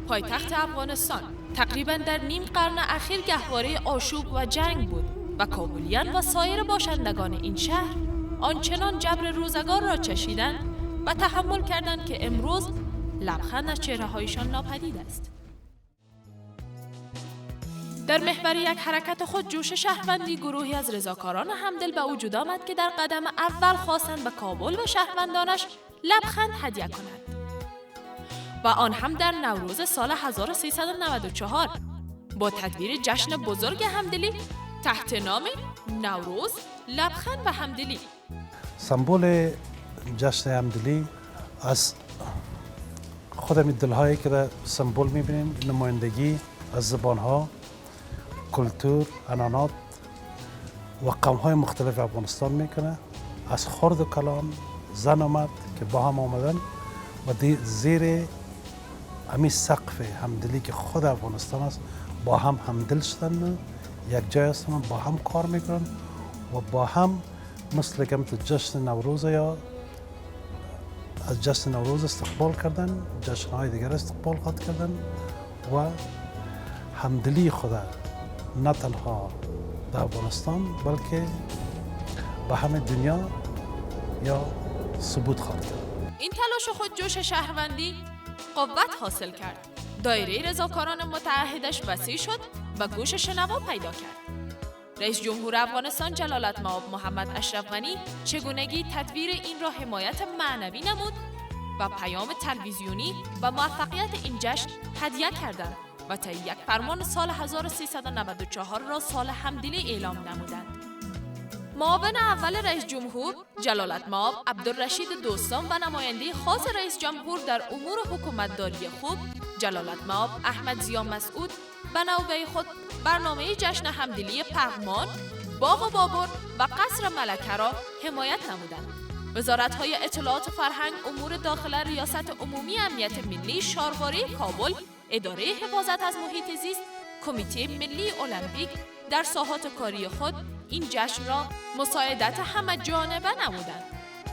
پایتخت افغانستان تقریباً در نیم قرن اخیر گهواره آشوب و جنگ بود و کابلیان و سایر باشندگان این شهر آنچنان جبر روزگار را چشیدند و تحمل کردند که امروز لبخند از چهره‌هایشان ناپدید است. در محور یک حرکت خود جوش شهروندی گروهی از رضاکاران همدل به وجود آمد که در قدم اول خواستند به کابل و شهروندانش لبخند هدیه کنند و آن هم در نوروز سال 1394 با تدبیر جشن بزرگ همدلی تحت نام نوروز لبخند و همدلی. سمبل جشن همدلی از خودم دلهایی که در سمبل میبینیم نمایندگی از زبانها، کلتور، عنعنات و قوم‌های مختلف افغانستان میکنه. از خرد و کلان زن آمد که با هم آمدن و زیر همین سقف همدلی که خود افغانستان است با هم همدل شدن، یک جای هستن، با هم کار میکنن و با هم مثل که جشن نوروز یا از جشن نوروز استقبال کردن، جشن‌های دیگر استقبال کردن و همدلی خود نه تنها در افغانستان بلکه به همه دنیا یا ثبوت خواهد کرد. این تلاش خود جوش شهروندی قوت حاصل کرد. دایره رضاکاران متعهدش وسیع شد و گوش شنوا پیدا کرد. رئیس جمهور افغانستان جلالتمآب محمد اشرف غنی چگونگی تدبیر این را حمایت معنوی نمود و پیام تلویزیونی و موفقیت این جشن هدیه کردند و تا یک فرمان سال 1394 را سال همدلی اعلام نمودند. معاون اول رئیس جمهور جلالتمآب عبدالرشید دوستان و نماینده خاص رئیس جمهور در امور حکومتداری خوب جلالتمآب احمد ضیا مسعود به نوبه خود برنامه جشن همدلی پغمان، باغ بابر و قصر ملکه را حمایت نمودند. وزارت‌های اطلاعات و فرهنگ، امور داخله، ریاست عمومی امنیت ملی، شارواره کابل، اداره حفاظت از محیط زیست، کمیته ملی المپیک در ساحات کاری خود این جشن را مساعدت همه جانبه نمودند.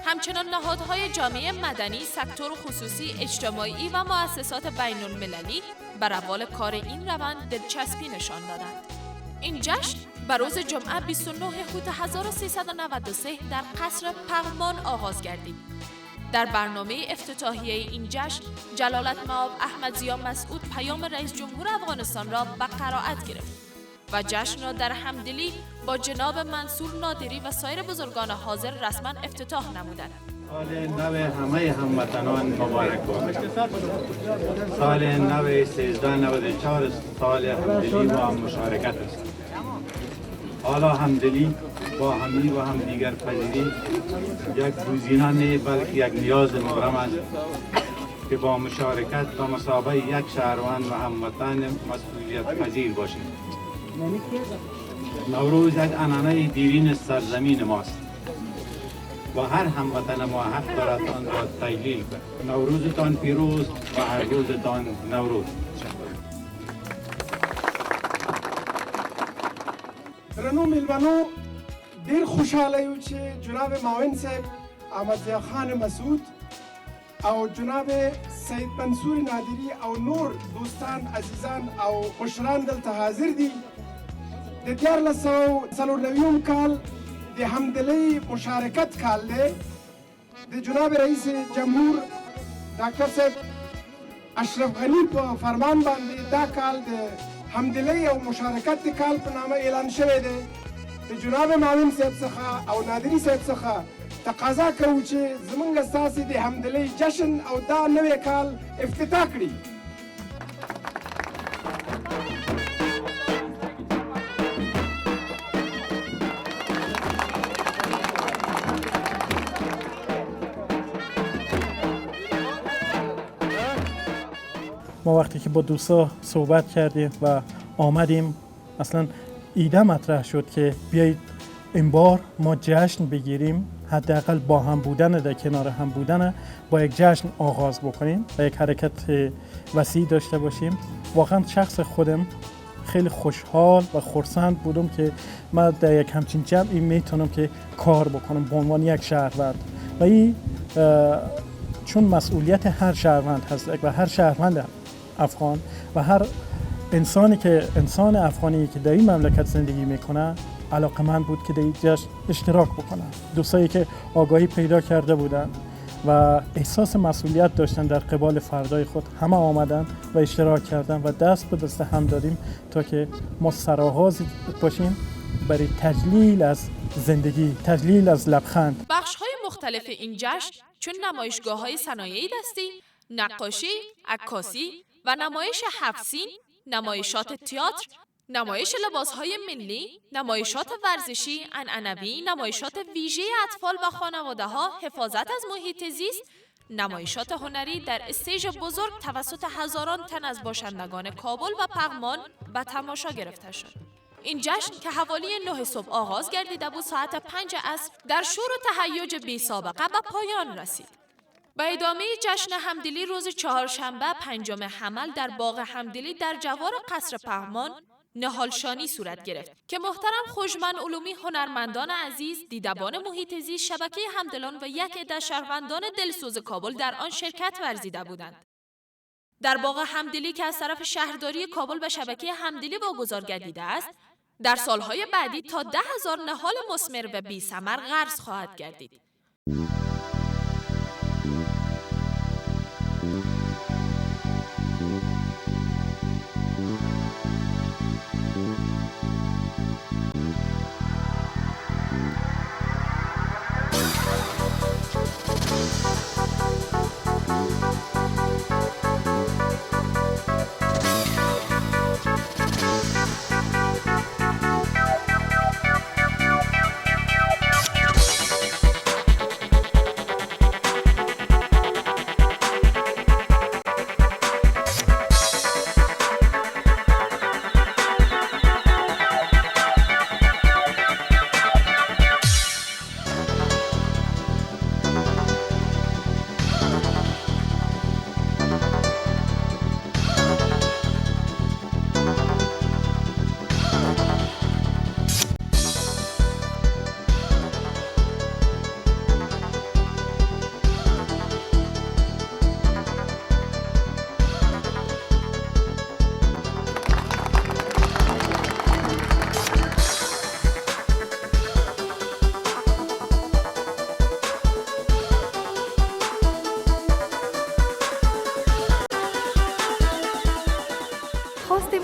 همچنان نهادهای جامعه مدنی، سکتور خصوصی، اجتماعی و مؤسسات بین المللی بر روال کار این روند دلچسپی نشان دادند. این جشن بر روز جمعه 29 خرداد 1393 در قصر پغمان آغاز گردید. در برنامه افتتاحیه این جشن جلالتمآب احمد ضیا مسعود پیام رئیس جمهور افغانستان را به قرائت گرفت و جشن را در همدلی با جناب منصور نادری و سایر بزرگان حاضر رسما افتتاح نمودند. سال نو همه هموطنان مبارک باد. سال نو 1394 سال همدلی و هم مشارکت است. حالا همدلی با همی و هم دیگر پذیری یک گزینه نه بلکه یک نیاز مبرم است که با مشارکت و مثابه یک شهروند و هموطن مسئولیت پذیر باشیم. نوروز یک عنعنه دیرین سرزمین ماست و هر هموطن ما حق دارد آن را تجلیل کند. نوروزتان پیروز و هر روزتان نوروز. درنو میلمنو ډیر خوشحاله یو چې جناب معاون صاحب احمد ضیا خان مسعود او جناب سید منصور نادری او نور دوستان عزیزان او مشران دلته حاضر دي. د 1490 کال د همدلی مشارکت کال دی. د جناب رئیس جمهور ډاکټر صاحب اشرف غنی په فرمان باندې دا کال د همدلی او مشارکت د کال په نامه اعلان شوی دی. د جناب معاون صاحب څخه او نادری صاحب څخه تقاضا کوو چې زمونږ ستاسې د همدلی جشن او دا نوی کال افتتاح کړي. ما وقتی که با دوستا صحبت کردیم و آمدیم اصلا ایده مطرح شد که بیایید این بار ما جشن بگیریم، حداقل با هم بودن در کنار هم بودن با یک جشن آغاز بکنیم و یک حرکت وسیع داشته باشیم. واقعا شخص خودم خیلی خوشحال و خرسند بودم که من در یک همچین جمعی میتونم که کار بکنم به عنوان یک شهروند و این چون مسئولیت هر شهروند هست و هر شهروند افغان و هر انسان افغانی که در این مملکت زندگی میکنه علاقمند بود که در این جشن اشتراک بکنه. دوستایی که آگاهی پیدا کرده بودن و احساس مسئولیت داشتن در قبال فردای خود همه آمدن و اشتراک کردن و دست به دست هم دادیم تا که ما سرآغاز باشیم برای تجلیل از زندگی، تجلیل از لبخند. بخش‌های مختلف این جشن چون نمایشگاه‌های صنایع دستی، نقاشی، عکاسی و نمایش هفت‌سین، نمایشات تئاتر، نمایش لباسهای ملی، نمایشات ورزشی، عنعنوی، نمایشات ویژه اطفال و خانواده‌ها، حفاظت از محیط زیست، نمایشات هنری در استیج بزرگ توسط هزاران تن از باشندگان کابل و پغمان به تماشا گرفته شد. این جشن که حوالی 9 صبح آغاز گردیده بود ساعت 5 عصر در شور و تهیج بی سابقه به پایان رسید. به ادامه جشن همدلی روز چهارشنبه 5 حمل در باغ همدلی در جوار قصر پغمان نهالشانی صورت گرفت که محترم خوشمن علومی، هنرمندان عزیز، دیدبان محیط زیست، شبکه همدلان و یک عده شهروندان دلسوز کابل در آن شرکت ورزیده بودند. در باغ همدلی که از طرف شهرداری کابل به شبکه همدلی واگذار گردیده است، در سالهای بعدی تا 10,000 نهال مثمر و بی ثمر غرس خواهد گردید.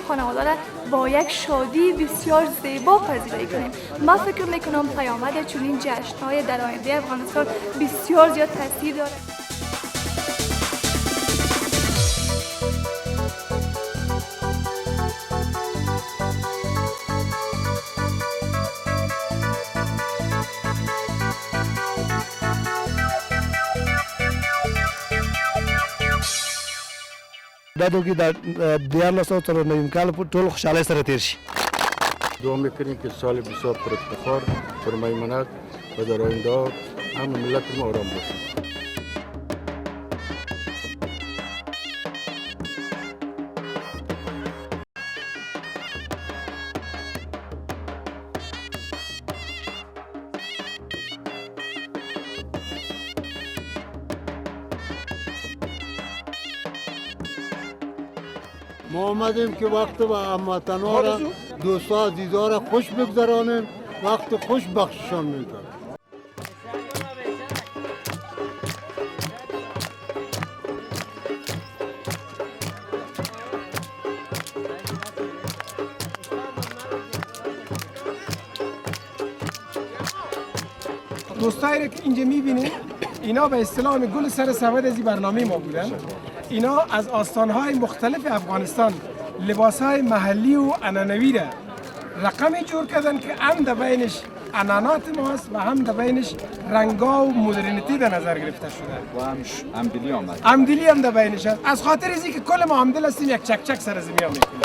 خانواده را با یک شادی بسیار زیبا پذیرایی کنیم. من فکر میکنم پیامد چنین جشن‌های در آینده افغانستان بسیار زیاد تاثیر دارد. دادو که در دیار تا 9 کال ټول خوشحالی سره تیر شي. دعا میکنیم که سال بسیار پر افتخار، پر میمنت و در آینده هم ملت ما آرام باشه. ما آمدیم که وقت و هموطنان را، دوستا عزیزا را خوش بگذرانیم، وقت خوش بخششان میکنیم. دوستایی که اینجا میبینید اینا به اصطلاح گل سر سبد از این برنامه ما بودن. اینا از آستانهای مختلف افغانستان لباسهای محلی و عنعنوی را رقمی جور کردن که هم در بینش عنعنات ماست و هم در بینش رنگا و مدرنیتی در نظر گرفته شده و همدلی آمد. همدلی هم در بینش هست. از خاطر ازی که کل ما همدل هستیم یک چک چک سر زمین میکنیم.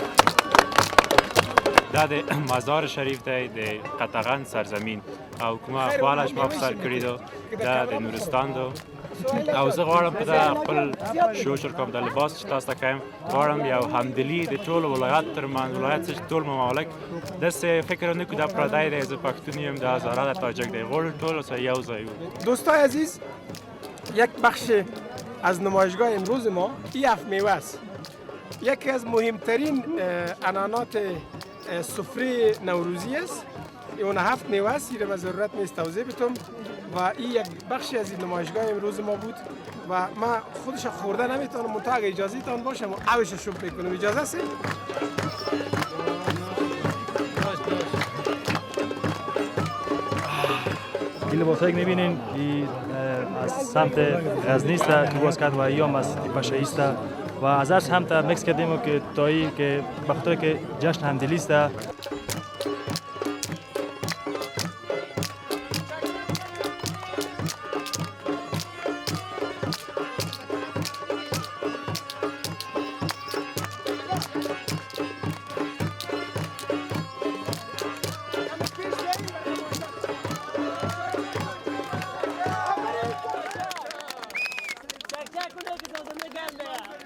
دا د مزار شریف دی د قطغن سرزمین او کومه اخوالش ما په سر کړی دو دا د نورستان دو او زه غواړم په دا خپل شوشر کوم د لباس چې تاسو ته کوم غواړم یو همدلي د ټولو ولایت ترمنځ ولایت څخه ټول ممالک داسې فکر نه کوم دا پردی دی زه پښتون یم دا هزاره د تاجک دی غواړم ټول سره یو ځای دوستای عزیز یک بخش از نمایشگاه امروز ما این هفت میوه است. یکی از مهمترین عنعنات سفره نوروزی است. اون 7 میوه است، این به ضرورت نیست توضیح بتم و این یک بخشی از این نمایشگاه امروز ما بود و ما خودش خورده نمیتونم، منتها اگه اجازه تان باشه ما اوش شب بکنم. اجازه است؟ این لباسایی که میبینین از سمت غزنی است که باز کرد و ایام از پشه است و از هر سمت میکس کردیم که تایی که بخاطر که جشن همدلی است.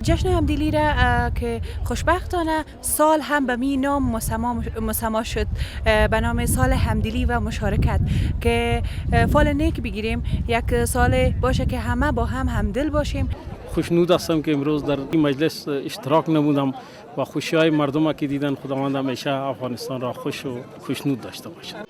جشن همدلی را که خوشبختانه سال هم به می نام مسما شد به نام سال همدلی و مشارکت که فال نیک بگیریم، یک سال باشه که همه با هم همدل باشیم. خوشنود هستم که امروز در این مجلس اشتراک نمودم و خوشی های مردم که دیدن خداوند همیشه افغانستان را خوش و خوشنود داشته باشد.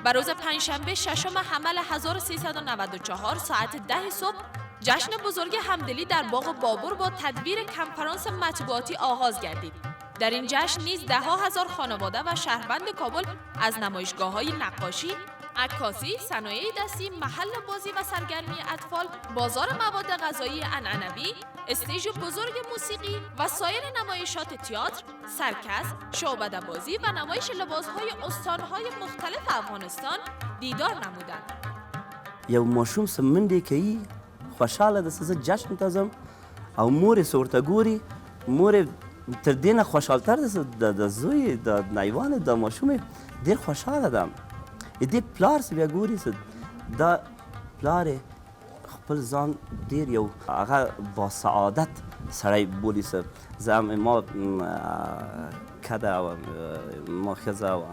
بر روز پنجشنبه ششم حمل 1394 ساعت 10 صبح جشن بزرگ همدلی در باغ بابور با تدبیر کنفرانس مطبوعاتی آغاز گردید. در این جشن نیز ده‌ها هزار خانواده و شهروند کابل از نمایشگاه‌های نقاشی، عکاسی، صنایع دستی، محل بازی و سرگرمی اطفال، بازار مواد غذایی عنعنوی، استیج بزرگ موسیقی و سایر نمایشات تئاتر، سرکس، شعبده بازی و نمایش لباس‌های استان‌های مختلف افغانستان دیدار نمودند. یو ماشوم سمندی که ای خوشحاله ده سزه جشن تازم او مور سورته ګوري مور تر دینه خوشحالتر ده د زوی د نایوان د ماشوم ډیر خوشحاله ده. دې پلار چې بیا ګوري دا پلار خپل ځان ډیر یو هغه با سعادت سړی بولي ما کده او ما ښځه او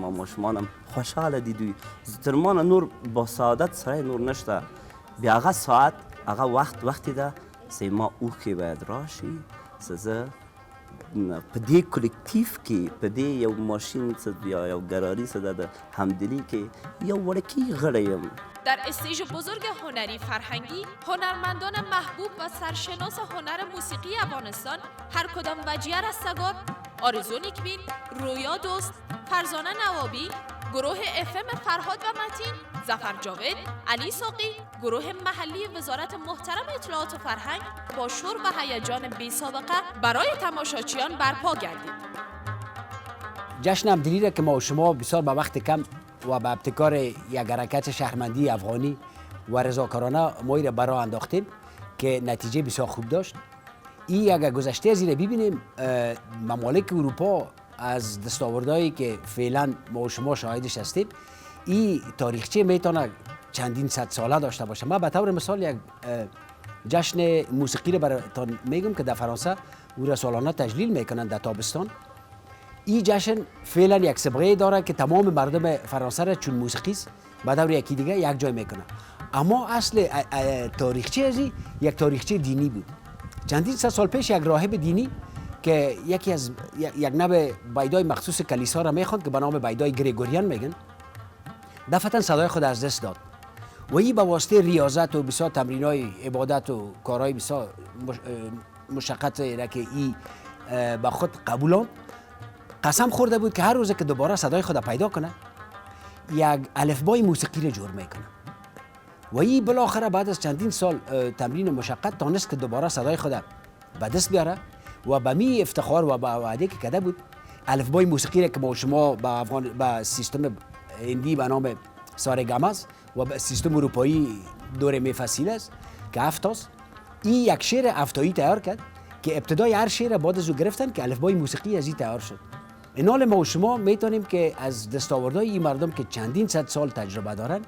ما ماشومانم خوشحاله دي. دوی تر ما نه نور با سعادت سړی نور نشته. بیا هغه ساعت هغه وختي ده چې ما اوښکې باید راشي زه په دې کلکتیف کې په دې یو ماشین یا یو ګراري د همدلی کې یو وړکی غړی یم. در استیج بزرگ هنری فرهنگی هنرمندان محبوب و سرشناس هنر موسیقی افغانستان هر کدام وجیه رستگار، آرزو نیکبین، رویا دوست، فرزانه نوابی، گروه FM فرهاد و متین، ظفر جاوید، علی ساقی، گروه محلی وزارت محترم اطلاعات و فرهنگ با شور و هیجان بی سابقه برای تماشاچیان برپا گردید. جشن همدلی را که ما و شما بسیار به وقت کم و به ابتکار یک حرکت شهروندی افغانی و رضاکارانه ما را برای انداختیم که نتیجه بسیار خوب داشت. این اگر گذشته از این ببینیم ممالک اروپا از دستاوردهایی که فعلا ما و شما شاهدش هستیم این تاریخچه میتونه چندین صد ساله داشته باشه. من به طور مثال یک جشن موسیقی رو براتون میگم که در فرانسه او را سالانه تجلیل میکنن در تابستان. این جشن فعلا یک سابقه داره که تمام مردم فرانسه را چون موسیقی است به طور یکی دیگه یک جای میکنه. اما اصل تاریخچه از یک تاریخچه دینی بود. چندین سال پیش یک راهب دینی که یکی از یک نوع بایدای مخصوص کلیسا را میخواند که به نام بایدای گریگوریان میگن، دفعتا صدای خود از دست داد و این با واسطه ریاضت و بسیار تمرینای عبادت و کارهای بسیار مشقت را که ای با خود قبولان قسم خورده بود که هر روز که دوباره صدای خود پیدا کنه یک الفبای موسیقی را جور میکنه و این بالاخره بعد از چندین سال تمرین و مشقت تانست که دوباره صدای خود به دست بیاره و به می افتخار و به وعده که کرده بود الفبای موسیقی را که ما شما به سیستم هندی به نام سارگاماس و به سیستم اروپایی دور می فصیل است که هفتاست، این یک شعر هفتایی تیار کرد که ابتدای هر شعر بعد از او گرفتن که الفبای موسیقی از این تیار شد. این حال ما و شما میتونیم که از دستاوردهای این مردم که چندین صد سال تجربه دارن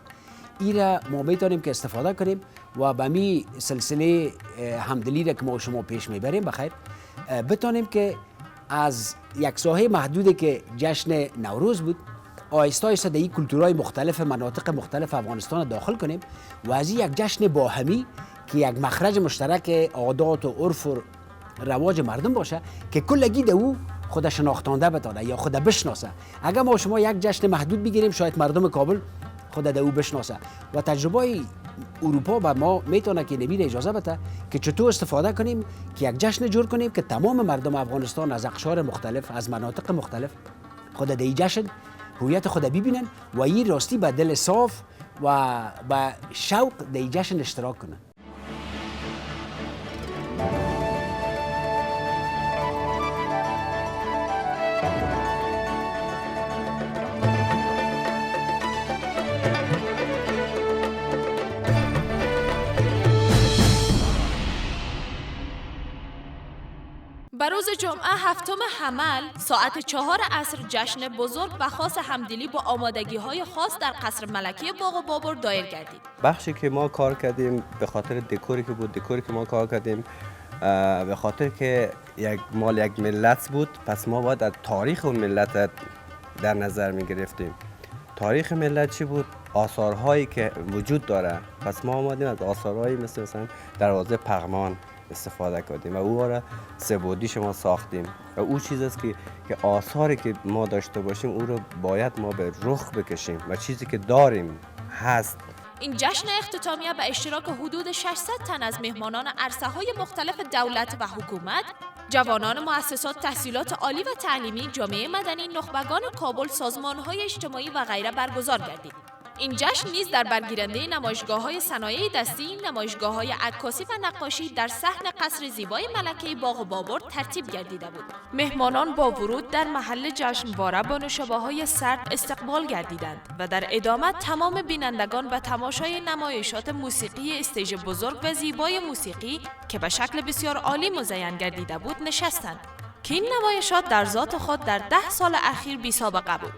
این را ما میتونیم که استفاده کنیم و به می سلسله همدلی را که ما و شما پیش میبریم بخیر بتونیم که از یک ساحه محدودی که جشن نوروز بود آهسته آهسته در این کلتورهای مختلف مناطق مختلف افغانستان داخل کنیم و از این یک جشن باهمی که یک مخرج مشترک عادات و عرف و رواج مردم باشه که کلگی در او خود شناختانده بتانه یا خود بشناسه. اگر ما شما یک جشن محدود بگیریم شاید مردم کابل خود در او بشناسه و تجربه اروپا به ما میتونه که نبیل اجازه بده که چطور استفاده کنیم که یک جشن جور کنیم که تمام مردم افغانستان از اقشار مختلف از مناطق مختلف خود در این جشن هویت خود ببینن و این راستی به دل صاف و به شوق در این جشن اشتراک کنن. به روز جمعه 7 حمل ساعت 4 عصر جشن بزرگ و خاص همدلی با آمادگی‌های خاص در قصر ملکه باغ بابر دایر گردید. بخشی که ما کار کردیم به خاطر دکوری که بود، دکوری که ما کار کردیم به خاطر که مال یک ملت بود، پس ما باید از تاریخ اون ملت در نظر می گرفتیم. تاریخ ملت چی بود؟ آثارهایی که وجود داره. پس ما آمدیم از آثارهایی مثلا دروازه پغمان استفاده کردیم و او را سه‌بعدی شما ساختیم و او چیز است که آثاری که ما داشته باشیم او رو باید ما به رخ بکشیم و چیزی که داریم هست. این جشن اختتامیه به اشتراک حدود 600 تن از مهمانان عرصه‌های مختلف دولت و حکومت، جوانان مؤسسات تحصیلات عالی و تعلیمی، جامعه مدنی، نخبگان کابل، سازمان‌های اجتماعی و غیره برگزار گردید. این جشن نیز در برگیرنده نمایشگاه‌های صنایع دستی، نمایشگاه‌های عکاسی و نقاشی در صحن قصر زیبای ملکه باغ بابر ترتیب گردیده بود. مهمانان با ورود در محل جشنواره با نوشابه‌های سرد استقبال گردیدند و در ادامه تمام بینندگان و تماشای نمایشات موسیقی استیج بزرگ و زیبای موسیقی که به شکل بسیار عالی مزین گردیده بود نشستند که این نمایشات در ذات خود در 10 سال اخیر بی سابقه بود.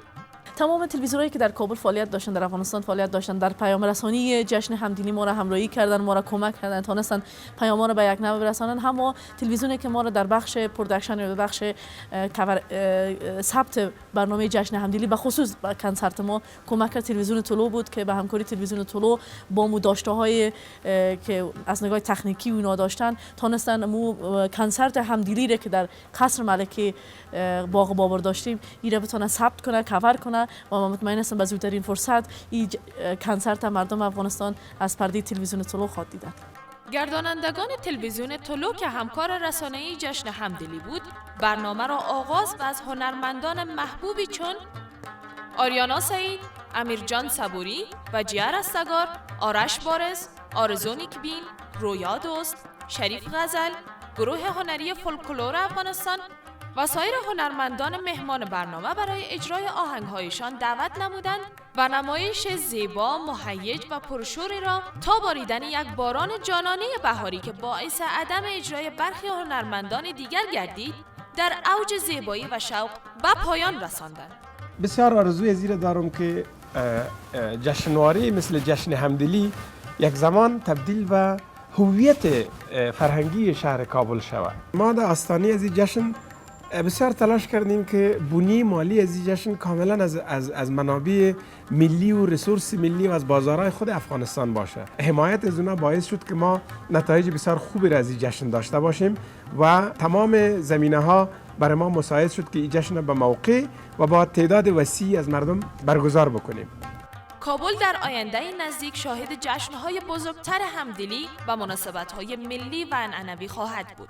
تمام تلویزیونایی که در کابل فعالیت داشتن، در افغانستان فعالیت داشتن، در پیام رسانی جشن همدلی ما را همراهی کردن، ما را کمک کردن تونستن پیام را به یک نوع برسانن. هم تلویزیونی که ما را در بخش پروداکشن و بخش ثبت برنامه جشن همدلی به خصوص با کنسرت ما کمک کرد. تلویزیون طلو بود که به همکاری تلویزیون طلو با مو داشته‌های که از نگاه تکنیکی اونا داشتن تونستن مو کنسرت همدلی را که در قصر ملکه باغ بابر داشتیم این را بتونن ثبت کنه، کاور کنه و من مطمئن هستم به زودترین فرصت این کنسرت مردم افغانستان از پرده تلویزیون طلو خواهد دیدن. گردانندگان تلویزیون طلو که همکار رسانه‌ای جشن همدلی بود، برنامه را آغاز و از هنرمندان محبوبی چون آریانا سعید، امیرجان صبوری و جیار استگار، آرش بارز، آرزو نیکبین، رویا دوست، شریف غزل، گروه هنری فولکلور افغانستان و سایر هنرمندان مهمان برنامه برای اجرای آهنگ‌هایشان دعوت نمودند و نمایش زیبا، مهیج و پرشوری را تا باریدن یک باران جانانه بهاری که باعث عدم اجرای برخی هنرمندان دیگر گردید، در اوج زیبایی و شوق به پایان رساندند. بسیار آرزوی زیر دارم که جشنواره مثل جشن همدلی یک زمان تبدیل به هویت فرهنگی شهر کابل شود. ما در آستانه از این جشن بسیار تلاش کردیم که بنیه مالی از این جشن کاملا از منابع ملی و رسورس ملی و از بازارهای خود افغانستان باشه. حمایت از اونا باعث شد که ما نتایج بسیار خوبی را از این جشن داشته باشیم و تمام زمینه ها برای ما مساعد شد که این جشن به موقع و با تعداد وسیعی از مردم برگزار بکنیم. کابل در آینده نزدیک شاهد جشن‌های بزرگتر همدلی و مناسبت‌های ملی و عنعنوی خواهد بود.